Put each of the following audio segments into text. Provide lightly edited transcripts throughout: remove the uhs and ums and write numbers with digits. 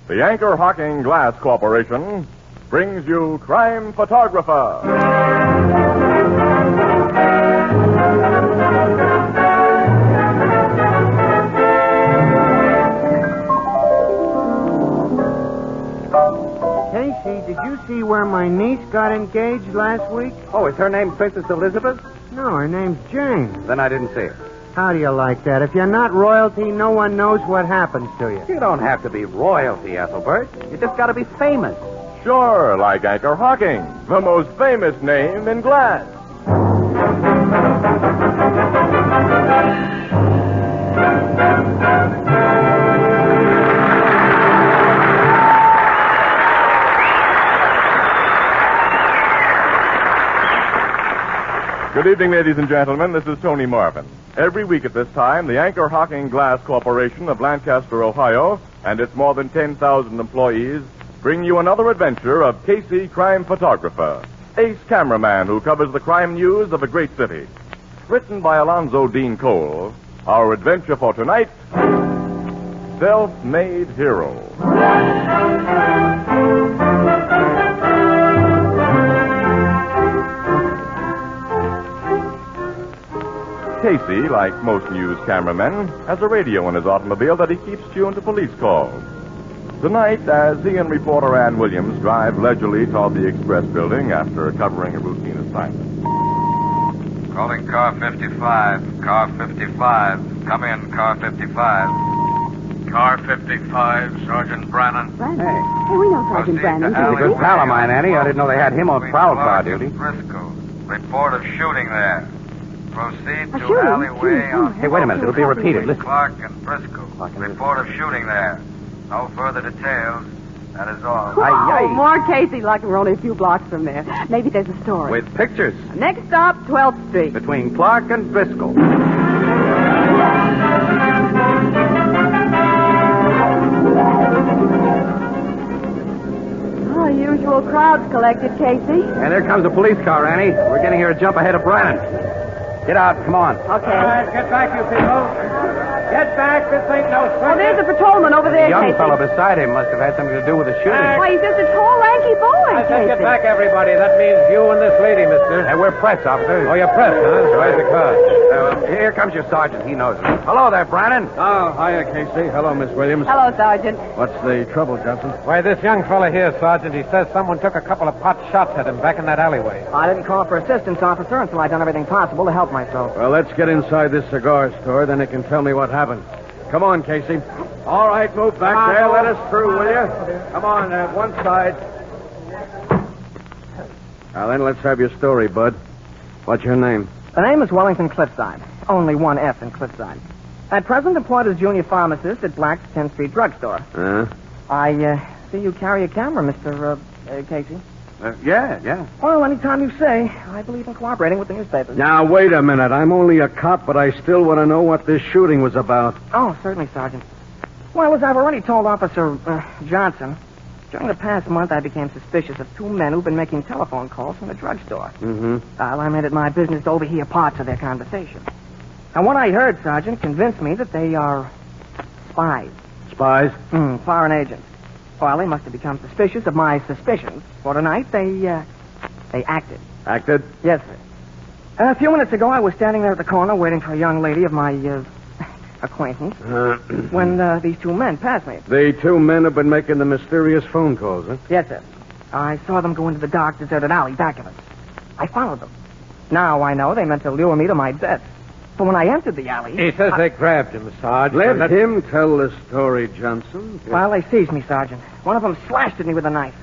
The Anchor Hocking Glass Corporation brings you Crime Photographer. Casey, did you see where my niece got engaged last week? Oh, is her name Princess Elizabeth? No, her name's Jane. Then I didn't see her. How do you like that? If you're not royalty, no one knows what happens to you. You don't have to be royalty, Ethelbert. You just got to be famous. Sure, like Anchor Hocking, the most famous name in glass. Good evening, ladies and gentlemen. This is Tony Marvin. Every week at this time, the Anchor Hocking Glass Corporation of Lancaster, Ohio, and its more than 10,000 employees bring you another adventure of Casey, crime photographer, ace cameraman who covers the crime news of a great city. Written by Alonzo Dean Cole, our adventure for tonight, Self-Made Hero. Casey, like most news cameramen, has a radio in his automobile that he keeps tuned to police calls. Tonight, as he and reporter Ann Williams drive leisurely toward the Express building after covering a routine assignment. Calling car 55. Car 55. Come in, car 55. Car 55, Sergeant Brannon. Brannon? Hey, we know Sergeant Brannon. He's a good pal of mine, Annie. I didn't know they had him on prowl car duty. Frisco. Report of shooting there. Proceed to shooting? alleyway on... Hey, wait a minute. It'll be repeated. Listen. Clark and Frisco. Report of shooting there. No further details. That is all. Oh, more Casey, like we're only a few blocks from there. Maybe there's a story. With pictures. Next stop, 12th Street. Between Clark and Frisco. Oh, usual crowds collected, Casey. And there comes a police car, Annie. We're getting here a jump ahead of Brannon. Get out. Come on. Okay. All right, get back, you people. Get back. This ain't no Oh, circus. there's a patrolman over there, The young Casey. fellow beside him must have had something to do with the shooting. Why, he's just a tall, lanky boy, I said get Casey. back, everybody. That means you and this lady, mister. Hey, we're press officers. Oh, you're pressed, huh? Where's the car? Here comes your sergeant. He knows me. Hello there, Brannon. Oh, hiya, Casey. Hello, Miss Williams. Hello, Sergeant. What's the trouble, Johnson? Why, this young fella here, Sergeant, he says someone took a couple of pot shots at him back in that alleyway. I didn't call for assistance, officer, until I'd done everything possible to help myself. Well, let's get inside this cigar store, then it can tell me what happened. Come on, Casey. All right, move back there. Let us through, will you? Come on, one side. Now, then, let's have your story, Bud. What's your name? The name is Wellington Cliffside. Only one F in Cliffside. At present employed as junior pharmacist at Black's 10th Street drugstore. I see you carry a camera, Mr. Casey. Yeah. Well, anytime you say. I believe in cooperating with the newspapers. Now, wait a minute. I'm only a cop, but I still want to know what this shooting was about. Oh, certainly, Sergeant. Well, as I've already told Officer Johnson, during the past month I became suspicious of two men who've been making telephone calls from the drugstore. Mm-hmm. I made it my business to overhear parts of their conversation. And what I heard, Sergeant, convinced me that they are spies. Spies? Foreign agents. Well, they must have become suspicious of my suspicions. For tonight, they acted. Acted? Yes, sir. A few minutes ago, I was standing there at the corner waiting for a young lady of my acquaintance when these two men passed me. The two men have been making the mysterious phone calls, huh? Yes, sir. I saw them go into the dark, deserted alley back of us. I followed them. Now I know they meant to lure me to my death. But when I entered the alley... He says they grabbed him, Sarge. Let him tell the story, Johnson. Well, they seized me, Sergeant. One of them slashed at me with a knife.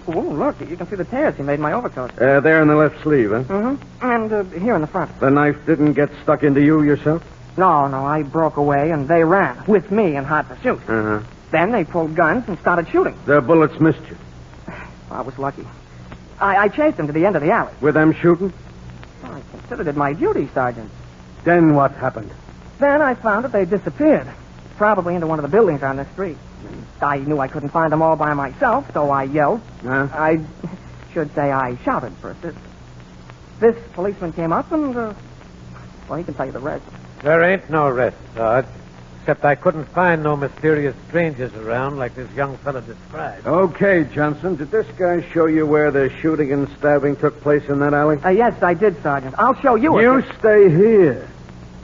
Oh, look, you can see the tears he made in my overcoat. There in the left sleeve, huh? Mm-hmm. And here in the front. The knife didn't get stuck into you yourself? No, I broke away, and they ran, with me in hot pursuit. Uh-huh. Then they pulled guns and started shooting. Their bullets missed you. I was lucky. I chased them to the end of the alley. With them shooting? I considered it my duty, Sergeant. Then what happened? Then I found that they disappeared. Probably into one of the buildings on this street. I knew I couldn't find them all by myself, so I yelled. Huh? I should say I shouted for assistance. This policeman came up and, well, he can tell you the rest. There ain't no rest, Sarge. Except I couldn't find no mysterious strangers around like this young fella described. Okay, Johnson. Did this guy show you where the shooting and stabbing took place in that alley? Yes, I did, Sergeant. I'll show you. You stay here.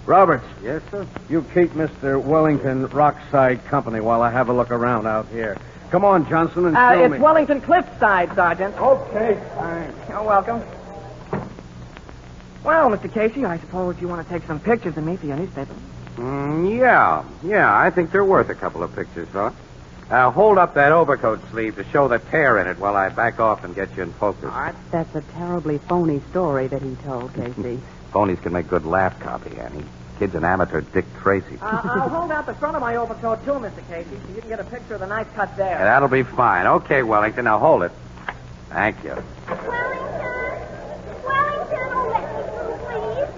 Roberts. Yes, sir? You keep Mr. Wellington Rockside company while I have a look around out here. Come on, Johnson, and show me. It's Wellington Cliffside, Sergeant. Okay, thanks. You're welcome. Well, Mr. Casey, I suppose you want to take some pictures of me for your newspaper. Yeah, I think they're worth a couple of pictures, fella. Hold up that overcoat sleeve to show the tear in it while I back off and get you in focus. All right. That's a terribly phony story that he told, Casey. Phonies can make good laugh copy, Annie. Kid's an amateur Dick Tracy. I'll hold out the front of my overcoat, too, Mr. Casey, so you can get a picture of the knife cut there. Yeah, that'll be fine. Okay, Wellington, now hold it. Thank you. Wellington, oh, let me through, please.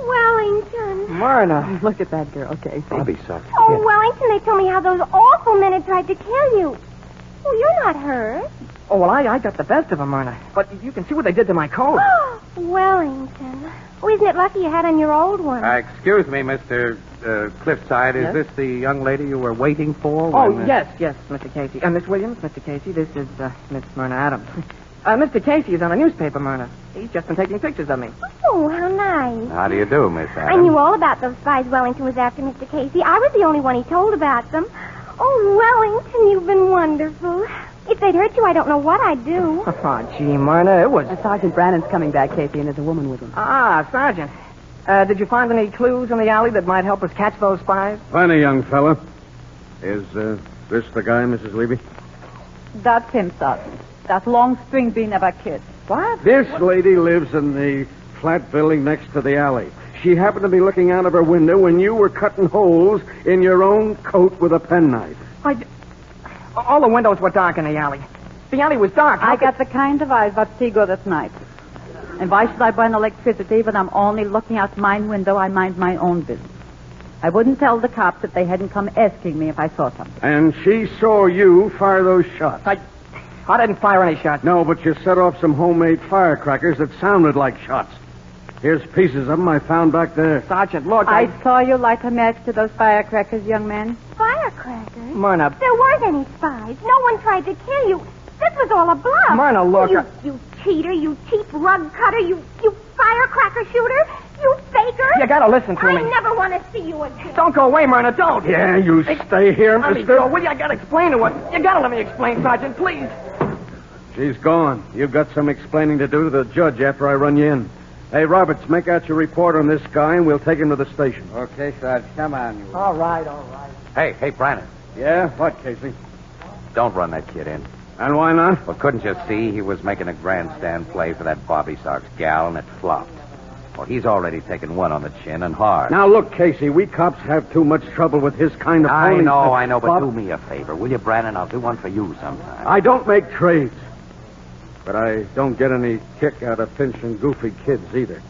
Wellington. Myrna. Look at that girl, Casey. Bobby sucks. Oh, Wellington, they told me how those awful men had tried to kill you. Oh, you're not hurt. Oh, well, I got the best of them, Myrna. But you can see what they did to my coat. Wellington. Oh, isn't it lucky you had on your old one? Excuse me, Mr. Cliffside. Is this the young lady you were waiting for? Yes, Mr. Casey. Miss Williams, Mr. Casey, this is Miss Myrna Adams. Mr. Casey is on a newspaper, Myrna. He's just been taking pictures of me. Oh, how nice. How do you do, Miss Adams? I knew all about those spies Wellington was after, Mr. Casey. I was the only one he told about them. Oh, Wellington, you've been wonderful. If they'd hurt you, I don't know what I'd do. Oh, gee, Myrna, it was... Sergeant Brannon's coming back, Casey, and there's a woman with him. Sergeant. Did you find any clues in the alley that might help us catch those spies? Funny, young fella. Is this the guy, Mrs. Levy? That's him, Sergeant. That long string bean of a kid. What? This lady lives in the flat building next to the alley. She happened to be looking out of her window when you were cutting holes in your own coat with a penknife. All the windows were dark in the alley. The alley was dark. I got the kind of eyes that see good at night. And why should I burn electricity when I'm only looking out my window? I mind my own business. I wouldn't tell the cops if they hadn't come asking me if I saw something. And she saw you fire those shots. I didn't fire any shots. No, but you set off some homemade firecrackers that sounded like shots. Here's pieces of them I found back there. Sergeant, look, I saw you light a match to those firecrackers, young man. Firecrackers? Myrna. There weren't any spies. No one tried to kill you. This was all a bluff. Myrna, look. You cheater, you cheap rug cutter, you firecracker shooter, you faker. You gotta listen to me. I never want to see you again. Don't go away, Myrna, don't. Yeah, you stay here, Let me mister. go. Will you? I gotta explain to her. You gotta let me explain, Sergeant, please. She's gone. You've got some explaining to do to the judge after I run you in. Hey, Roberts, make out your report on this guy, and we'll take him to the station. Okay, Sarge, come on. All right. Hey, Brannon. Yeah? What, Casey? Don't run that kid in. And why not? Well, couldn't you see he was making a grandstand play for that Bobby Sox gal, and it flopped? Well, he's already taken one on the chin and hard. Now, look, Casey, we cops have too much trouble with his kind of I ponies. know, but Bob, do me a favor, will you, Brannon? I'll do one for you sometime. I don't make trades. But I don't get any kick out of pinching goofy kids either.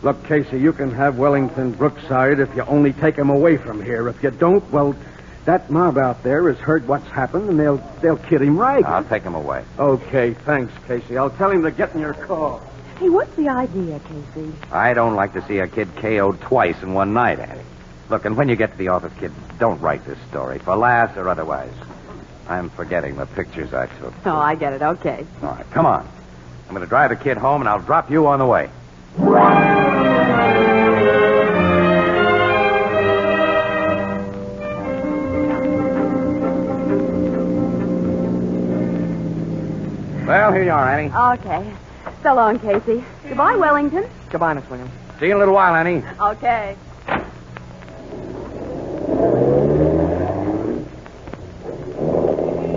Look, Casey, you can have Wellington Brookside if you only take him away from here. If you don't, well, that mob out there has heard what's happened, and they'll kid him right. I'll take him away. Okay, thanks, Casey. I'll tell him to get in your car. Hey, what's the idea, Casey? I don't like to see a kid KO'd twice in one night, Annie. Look, and when you get to the office, kid, don't write this story, for laughs or otherwise. I'm forgetting the pictures I took. Oh, I get it. Okay. All right, come on. I'm going to drive the kid home, and I'll drop you on the way. Well, here you are, Annie. Okay. So long, Casey. Goodbye, Wellington. Goodbye, Miss Williams. See you in a little while, Annie. Okay.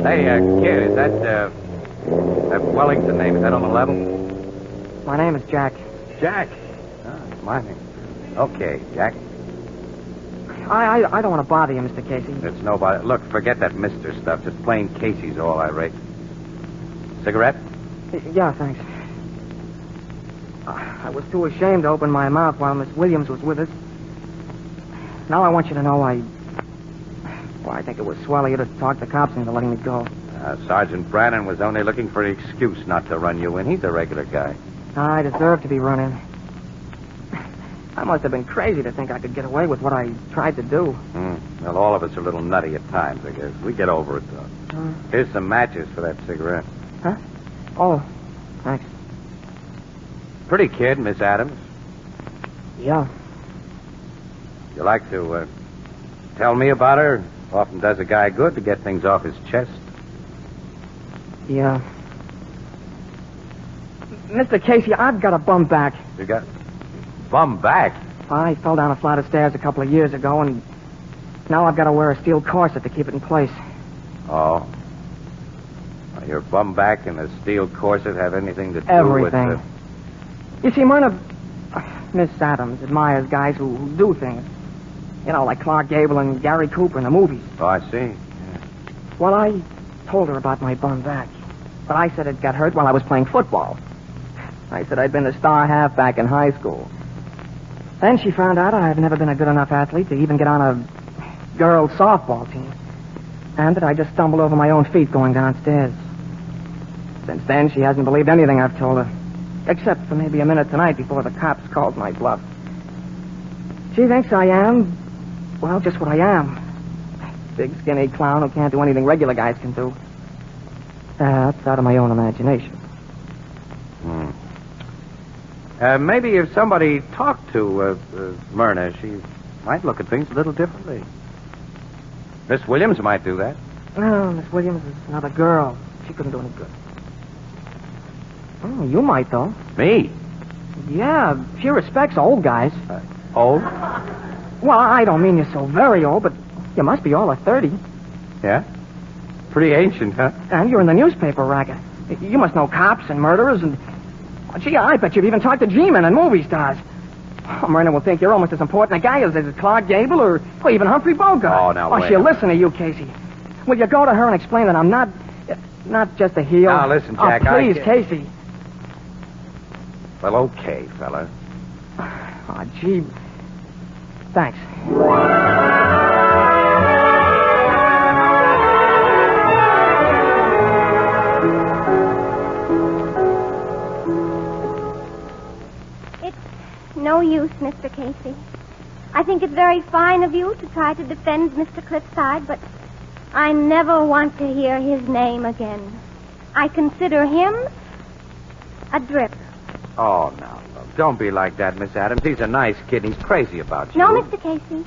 Hey, kid, is that Wellington name, is that on the level? My name is Jack. Jack. Oh, it's my name. Okay, Jack. I don't want to bother you, Mr. Casey. It's nobody. Look, forget that Mr. stuff. Just plain Casey's all I rate. Cigarette? Yeah, thanks. I was too ashamed to open my mouth while Miss Williams was with us. Now I want you to know I think it was swell of you to talk the cops into letting me go. Sergeant Brannon was only looking for an excuse not to run you in. He's a regular guy. I deserve to be run in. I must have been crazy to think I could get away with what I tried to do. Well, all of us are a little nutty at times, I guess. We get over it, though. Here's some matches for that cigarette. Huh? Oh, thanks. Pretty kid, Miss Adams. Yeah. You like to tell me about her? Often does a guy good to get things off his chest. Yeah. Mr. Casey, I've got a bum back. You got bum back? I fell down a flight of stairs a couple of years ago, and now I've got to wear a steel corset to keep it in place. Oh. Well, your bum back and a steel corset have anything to do Everything. with You see, Myrna, Miss Adams admires guys who do things. You know, like Clark Gable and Gary Cooper in the movies. Oh, I see. Yeah. Well, I told her about my bum back, but I said it got hurt while I was playing football. I said I'd been a star halfback in high school. Then she found out I've never been a good enough athlete to even get on a girls' softball team, and that I just stumbled over my own feet going downstairs. Since then, she hasn't believed anything I've told her, except for maybe a minute tonight before the cops called my bluff. She thinks I am, well, just what I am. Big, skinny clown who can't do anything regular guys can do. That's out of my own imagination. Maybe if somebody talked to Myrna, she might look at things a little differently. Miss Williams might do that. No, Miss Williams is another girl. She couldn't do any good. Oh, you might, though. Me? Yeah, she respects old guys. Old? Well, I don't mean you're so very old, but you must be all of 30. Yeah? Pretty ancient, huh? And you're in the newspaper racket. You must know cops and murderers and... Gee, I bet you've even talked to G-men and movie stars. Oh, Myrna will think you're almost as important a guy as Clark Gable or even Humphrey Bogart. Oh, now, wait. She'll listen to you, Casey. Will you go to her and explain that I'm not just a heel? Now, listen, Jack, Oh, please, Casey. Well, okay, fella. Oh, gee. Thanks. No use, Mr. Casey. I think it's very fine of you to try to defend Mr. Cliffside, but I never want to hear his name again. I consider him a drip. Oh, no. Don't be like that, Miss Adams. He's a nice kid. He's crazy about you. No, Mr. Casey.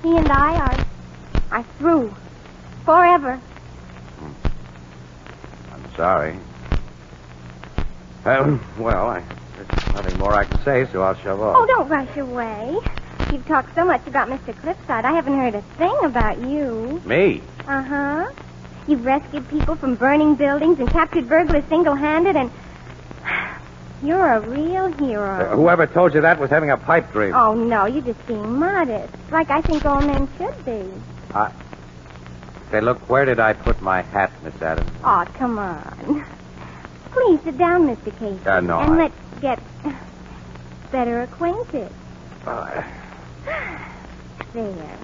He and I are through. Forever. I'm sorry. Well, there's nothing more I can say, so I'll shove off. Oh, don't rush away. You've talked so much about Mr. Cliffside, I haven't heard a thing about you. Me? Uh-huh. You've rescued people from burning buildings and captured burglars single-handed, and you're a real hero. Whoever told you that was having a pipe dream. Oh, no, you're just being modest, like I think all men should be. Say, look, where did I put my hat, Miss Adams? Oh, come on. Please sit down, Mr. Casey. No, and let's get better acquainted. There.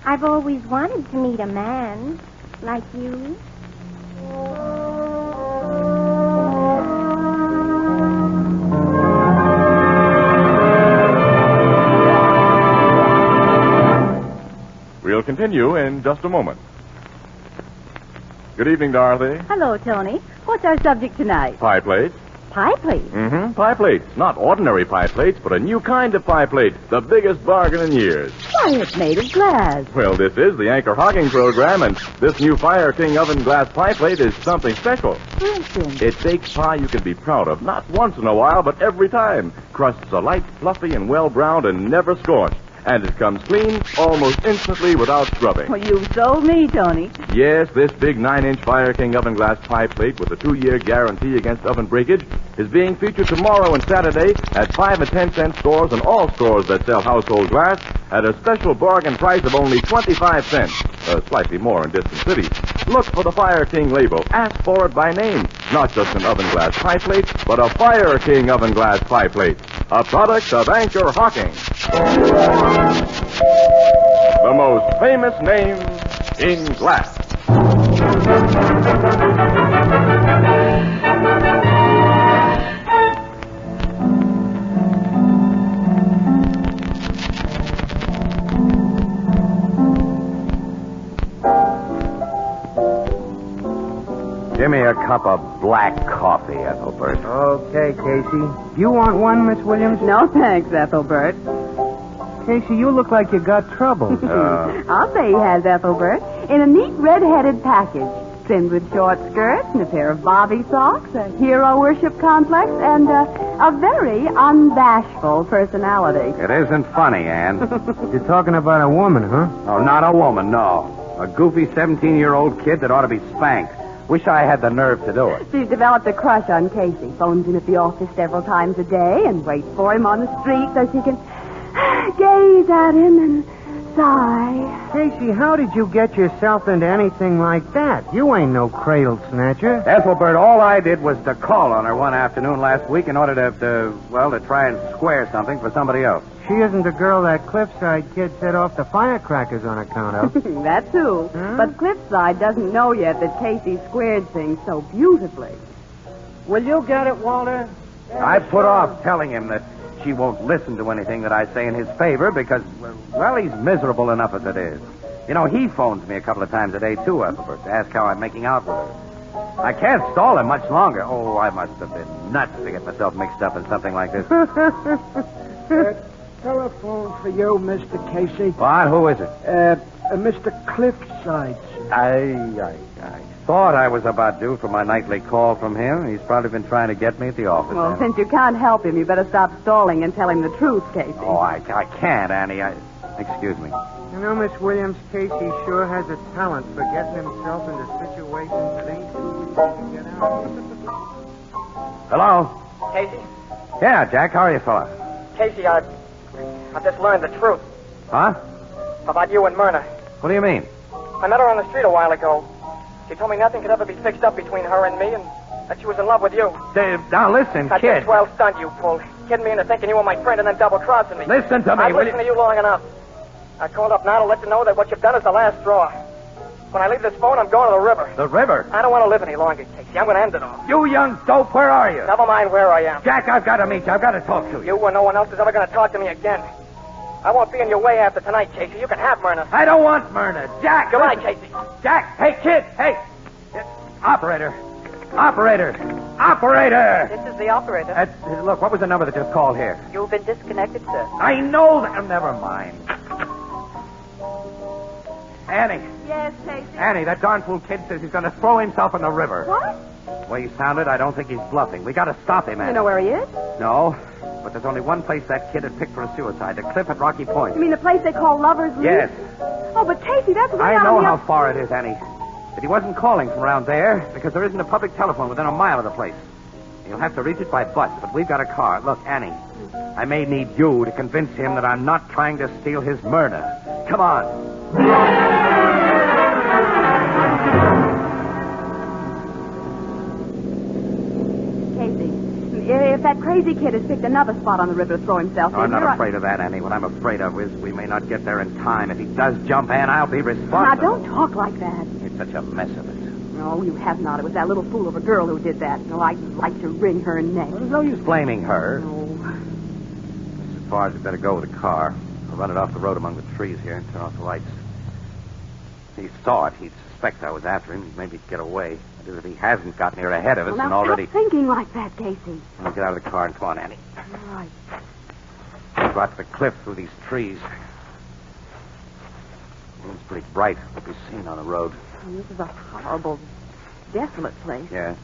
I've always wanted to meet a man like you. We'll continue in just a moment. Good evening, Dorothy. Hello, Tony. What's our subject tonight? Pie plates. Pie plates. Mm-hmm. Pie plates. Not ordinary pie plates, but a new kind of pie plate. The biggest bargain in years. Why, it's made of glass. Well, this is the Anchor Hocking program, and this new Fire King oven glass pie plate is something special. For instance? It bakes pie you can be proud of, not once in a while, but every time. Crusts are light, fluffy, and well-browned and never scorched. And it comes clean almost instantly without scrubbing. Well, you've sold me, Tony. Yes, this big 9-inch Fire King oven glass pie plate with a 2-year guarantee against oven breakage is being featured tomorrow and Saturday at 5 and 10 cent stores and all stores that sell household glass at a special bargain price of only 25 cents, slightly more in distant cities. Look for the Fire King label. Ask for it by name. Not just an oven glass pie plate, but a Fire King oven glass pie plate. A product of Anchor Hocking. The most famous name in glass. Give me a cup of black coffee, Ethelbert. Okay, Casey. You want one, Miss Williams? No thanks, Ethelbert. Casey, you look like you got trouble. I'll say he has, Ethelbert. In a neat red-headed package, trimmed with short skirts and a pair of bobby socks, a hero worship complex, and a very unbashful personality. It isn't funny, Ann. You're talking about a woman, huh? Oh, not a woman, no. A goofy 17-year-old kid that ought to be spanked. Wish I had the nerve to do it. She's developed a crush on Casey. Phones him at the office several times a day and waits for him on the street so she can gaze at him and sigh. Casey, how did you get yourself into anything like that? You ain't no cradle snatcher. Ethelbert, all I did was to call on her one afternoon last week in order to try and square something for somebody else. She isn't the girl that Cliffside kid set off the firecrackers on account of. That's who. Huh? But Cliffside doesn't know yet that Casey squared things so beautifully. Will you get it, Walter? I put off telling him that she won't listen to anything that I say in his favor because, well, he's miserable enough as it is. You know, he phones me a couple of times a day, too, Ethelbert, to ask how I'm making out with her. I can't stall him much longer. Oh, I must have been nuts to get myself mixed up in something like this. Telephone for you, Mr. Casey. What? Who is it? Mr. Cliffside. I thought I was about due for my nightly call from him. He's probably been trying to get me at the office. Well, since you can't help him, you better stop stalling and tell him the truth, Casey. Oh, I can't, Annie. Excuse me. You know, Miss Williams, Casey sure has a talent for getting himself into situations that ain't too easy to get out of. Hello? Casey? Yeah, Jack, how are you, fella? Casey, I've just learned the truth Huh? about you and Myrna. What do you mean? I met her on the street a while ago. She told me nothing could ever be fixed up between her and me, and that she was in love with you. Now, listen, That's kid. a swell stunt you pulled. Kidding me into thinking you were my friend and then double-crossing me. Listen to me, I've will listened to you long enough. I called up now to let you know that what you've done is the last straw. When I leave this phone, I'm going to the river. The river? I don't want to live any longer, Casey. I'm going to end it all. You young dope, where are you? Never mind where I am. Jack, I've got to meet you. I've got to talk to you. You or no one else is ever going to talk to me again. I won't be in your way after tonight, Casey. You can have Myrna. I don't want Myrna. Jack! Goodbye, listen. Casey. Jack! Hey, kid! Hey! Operator! Operator! This is the operator. Look, what was the number that just called here? You've been disconnected, sir. I know that. Never mind. Annie. Yes, Casey? Annie, that darn fool kid says he's going to throw himself in the river. What? The way he sounded, I don't think he's bluffing. We got to stop him, Annie. You know where he is? No, but there's only one place that kid had picked for a suicide, the cliff at Rocky Point. You mean the place they call Lover's Leap? Yes. Oh, but Casey, that's way I out know on the how far it is, Annie. But he wasn't calling from around there because there isn't a public telephone within a mile of the place. You'll have to reach it by bus, but we've got a car. Look, Annie, I may need you to convince him that I'm not trying to steal his Myrna. Come on. If that crazy kid has picked another spot on the river to throw himself I'm in, not afraid of that, Annie. What I'm afraid of is we may not get there in time. If he does jump, Ann, I'll be responsible. Now, don't talk like that. It's such a mess of it. No, you have not. It was that little fool of a girl who did that. No, I'd like to wring her neck. Well, there's no use blaming her. Oh. As far as we better go with the car. I'll run it off the road among the trees here and turn off the lights. If he saw it, he'd suspect I was after him. He'd maybe get away. That is, if he hasn't gotten here ahead of us Well, and now already... stop thinking like that, Casey. I'll get out of the car and come on, Annie. All right. We'll go out to the cliff through these trees. The moon's pretty bright. We'll be seen on the road. And this is a horrible, desolate place. Yeah.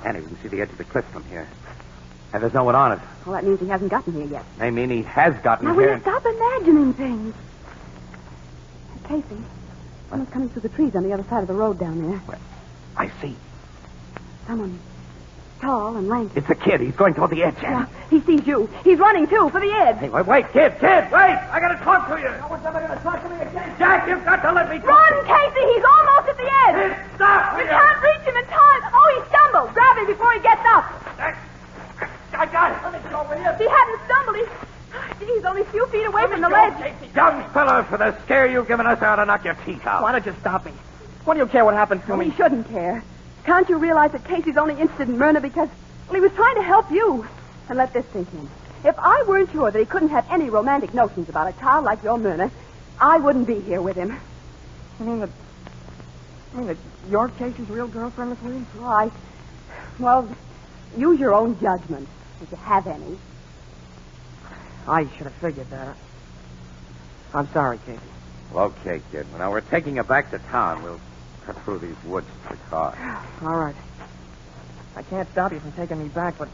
Annie, we can see the edge of the cliff from here. And there's no one on it. Well, that means he hasn't gotten here yet. I mean, he has gotten Now, here. will you stop imagining things? Hey, Casey, someone's coming through the trees on the other side of the road down there. Well, I see. Someone tall and lanky. It's a kid. He's going toward the edge, Yeah, Annie. he sees you. He's running, too, for the edge. Hey, wait, kid, wait! I gotta talk to you. No one's ever gonna talk to me again. Jack, you've got to let me talk. Run, Casey! He's almost at the edge. Stop! You can't reach him in time. Oh, he stumbled. Grab him before he gets up. I got it. Let me go, will you? If he hadn't stumbled, he's only a few feet away from the ledge. Young fella, for the scare you've given us, I ought to knock your teeth out. Why don't you stop me? What do you care what happens to Well, me? he shouldn't care. Can't you realize that Casey's only interested in Myrna because, well, he was trying to help you? And let this sink in. If I weren't sure that he couldn't have any romantic notions about a child like your Myrna, I wouldn't be here with him. You mean I mean, that you're Casey's real girlfriend, Miss Williams? Right. Well, use your own judgment, if you have any. I should have figured that. I'm sorry, Casey. Well, okay, kid. Now, we're taking you back to town. We'll cut through these woods to the car. All right. I can't stop you from taking me back, but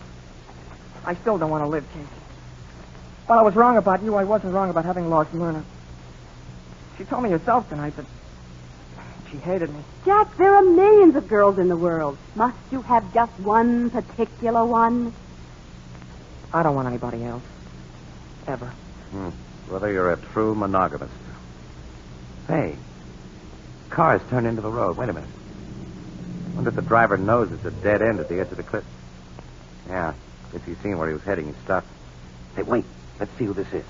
I still don't want to live, Casey. While I was wrong about you, I wasn't wrong about having lost Myrna. She told me herself tonight that she hated me. Jack, there are millions of girls in the world. Must you have just one particular one? I don't want anybody else. Ever. Whether you're a true monogamist. Hey, car's turned into the road. Wait a minute. Wonder if the driver knows it's a dead end at the edge of the cliff. Yeah, if he's seen where he was heading, he stopped. Hey, wait. Let's see who this is.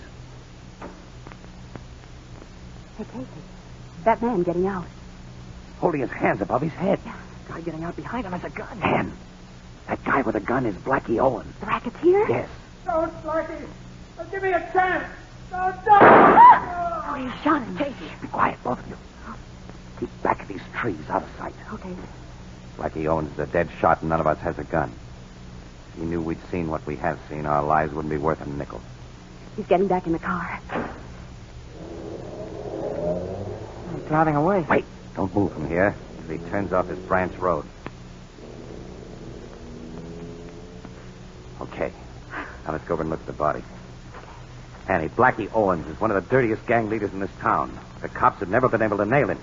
Hey, Casey, that man getting out. Holding his hands above his head. Guy getting out behind him has a gun. Man, that guy with a gun is Blackie Owen. The racketeer? Yes. Don't, Blackie. Give me a chance. Don't. Oh, he shot him. Casey, be quiet, both of you. Keep back of these trees, out of sight. Okay. Blackie Owens is a dead shot, and none of us has a gun. If he knew we'd seen what we have seen, our lives wouldn't be worth a nickel. He's getting back in the car. He's driving away. Wait, don't move from here until he turns off this branch road. Okay. Now let's go over and look at the body. Annie, Blackie Owens is one of the dirtiest gang leaders in this town. The cops have never been able to nail him.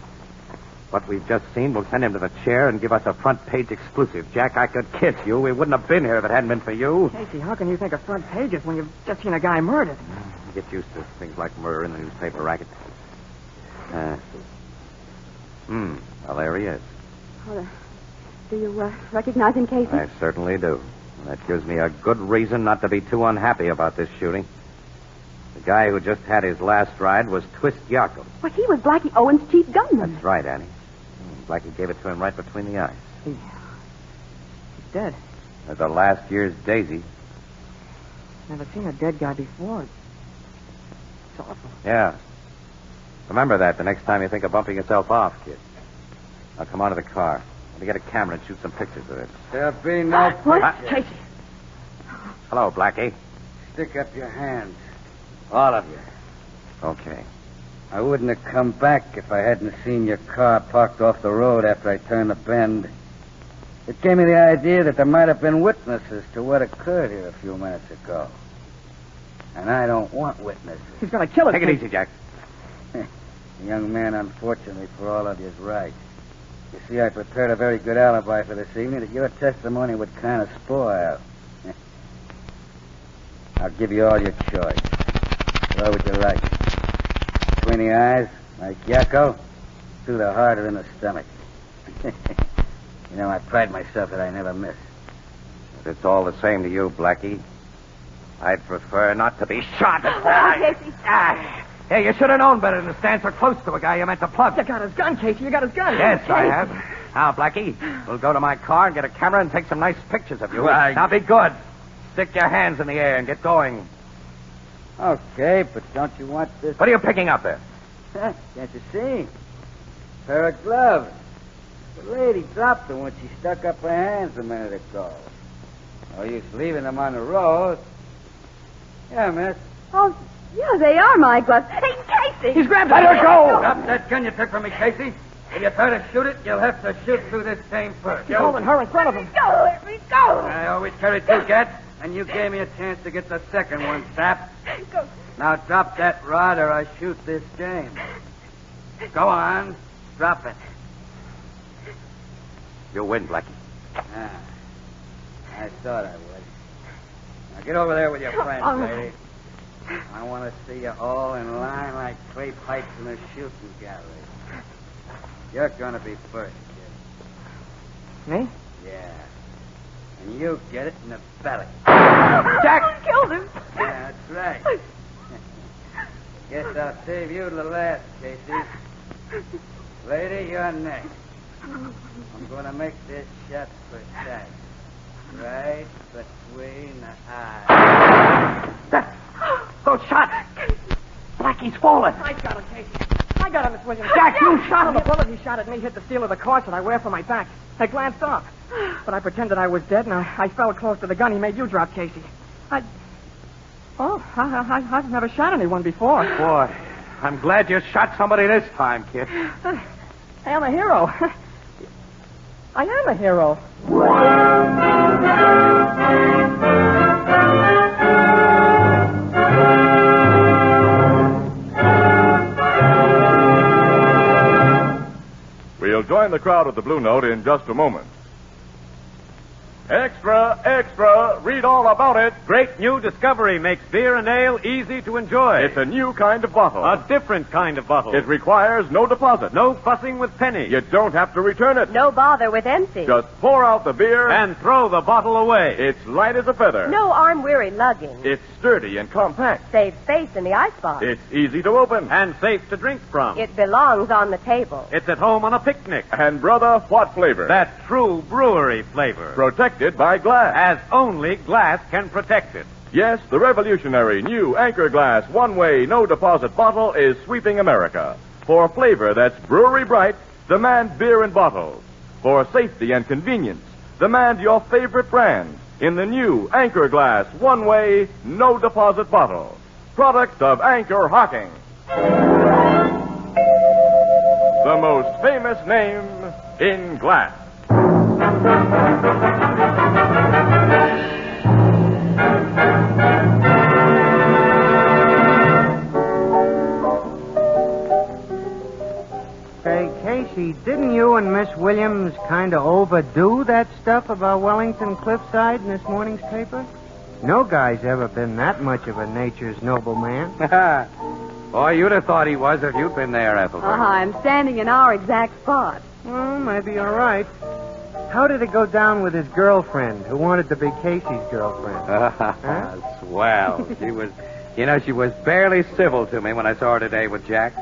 What we've just seen will send him to the chair and give us a front-page exclusive. Jack, I could kiss you. We wouldn't have been here if it hadn't been for you. Casey, how can you think of front pages when you've just seen a guy murdered? Get used to things like murder in the newspaper racket. Well, there he is. Oh, do you recognize him, Casey? I certainly do. And that gives me a good reason not to be too unhappy about this shooting. The guy who just had his last ride was Twist Yarko. Well, he was Blackie Owen's chief gunman. That's right, Annie. Blackie gave it to him right between the eyes. He's dead. As the last year's Daisy. Never seen a dead guy before. It's awful. Yeah. Remember that the next time you think of bumping yourself off, kid. Now come on to the car. Let me get a camera and shoot some pictures of it. There'll be no What? picture. Casey. Hello, Blackie. Stick up your hands. All of you. Okay. I wouldn't have come back if I hadn't seen your car parked off the road after I turned the bend. It gave me the idea that there might have been witnesses to what occurred here a few minutes ago. And I don't want witnesses. He's going to kill us. Take it easy, Jack. The young man, unfortunately for all of you, is right. You see, I prepared a very good alibi for this evening that your testimony would kind of spoil. I'll give you all your choice. Where would you like? Between the eyes, like Yakko? Through the heart or in the stomach? You know, I pride myself that I never miss. If it's all the same to you, Blackie, I'd prefer not to be shot. Casey. Hey, you should have known better than to stand so close to a guy you meant to plug. You got his gun, Casey. You got his gun. Yes, I have. Now, Blackie, we'll go to my car and get a camera and take some nice pictures of you. Right. Now, be good. Stick your hands in the air and get going. Okay, but don't you want this? What are you picking up there? Can't you see? Pair of gloves. The lady dropped them when she stuck up her hands a minute ago. No use leaving them on the road. Yeah, miss. Oh, yeah, they are my gloves. Hey, Casey! He's grabbed Let it. her go! Drop that gun you took from me, Casey. If you try to shoot it, you'll have to shoot through this same first. He's holding her in front of him. Go, let me go! I always carry two gats, and you gave me a chance to get the second one, Sap. Go. Now drop that rod or I shoot this game. Go on. Drop it. You win, Blackie. I thought I would. Now get over there with your friends, all lady. I want to see you all in line like clay pipes in a shooting gallery. You're going to be first, kid. Me? Yeah. And you get it in the belly. Jack! Killed him! Yeah, that's right. Guess I'll save you to the last, Casey. Lady, you're next. I'm going to make this shot precise. Right between the eyes. Those shots! Blackie's fallen. I got him, Casey. I got him, Miss Williams. Jack, you shot him. The bullet he shot at me hit the steel of the corset that I wear for my back. I glanced up, but I pretended I was dead, and I fell close to the gun he made you drop, Casey. I've never shot anyone before. Boy, I'm glad you shot somebody this time, kid. I am a hero. I am a hero. We'll join the crowd at the Blue Note in just a moment. Extra, extra, read all about it. Great new discovery makes beer and ale easy to enjoy. It's a new kind of bottle. A different kind of bottle. It requires no deposit. No fussing with pennies. You don't have to return it. No bother with empty. Just pour out the beer. And throw the bottle away. It's light as a feather. No arm-weary lugging. It's sturdy and compact. Saves space in the icebox. It's easy to open. And safe to drink from. It belongs on the table. It's at home on a picnic. And, brother, what flavor? That true brewery flavor. Protected by glass. As only glass can protect it. Yes, the revolutionary new Anchor Glass one-way, no-deposit bottle is sweeping America. For flavor that's brewery bright, demand beer in bottles. For safety and convenience, demand your favorite brand in the new Anchor Glass one-way, no-deposit bottle. Product of Anchor Hocking. The most famous name in glass. Hey, Casey, didn't you and Miss Williams kind of overdo that stuff about Wellington Cliffside in this morning's paper? No guy's ever been that much of a nature's noble man. Boy, you'd have thought he was if you'd been there, Ethelbert. I'm standing in our exact spot. Well, maybe you're right. How did it go down with his girlfriend, who wanted to be Casey's girlfriend? Huh? Swell. She was barely civil to me when I saw her today with Jack.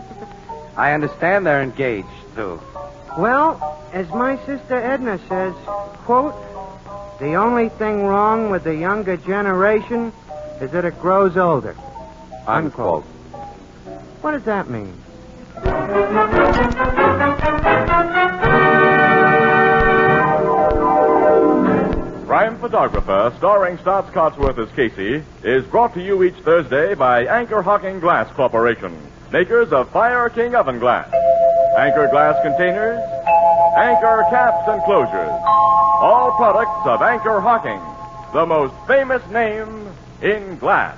I understand they're engaged, too. Well, as my sister Edna says, quote, the only thing wrong with the younger generation is that it grows older. Unquote. What does that mean? Crime Photographer, starring Stotts Cotsworth as Casey, is brought to you each Thursday by Anchor Hocking Glass Corporation, makers of Fire King oven glass, Anchor glass containers, Anchor caps and closures, all products of Anchor Hocking, the most famous name in glass.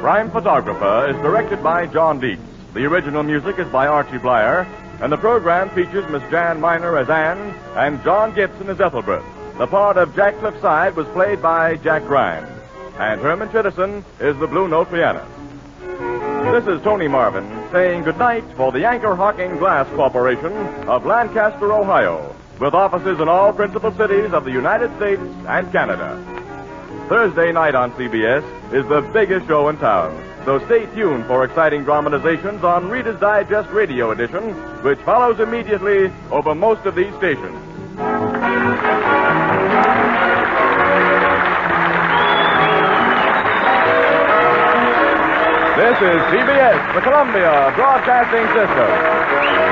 Crime Photographer is directed by John Dietz. The original music is by Archie Blyer, and the program features Miss Jan Miner as Anne and John Gibson as Ethelbert. The part of Jack Cliffside was played by Jack Grimes, and Herman Chittison is the Blue Note pianist. This is Tony Marvin saying goodnight for the Anchor Hocking Glass Corporation of Lancaster, Ohio, with offices in all principal cities of the United States and Canada. Thursday night on CBS is the biggest show in town, so stay tuned for exciting dramatizations on Reader's Digest Radio Edition, which follows immediately over most of these stations. This is CBS, the Columbia Broadcasting System.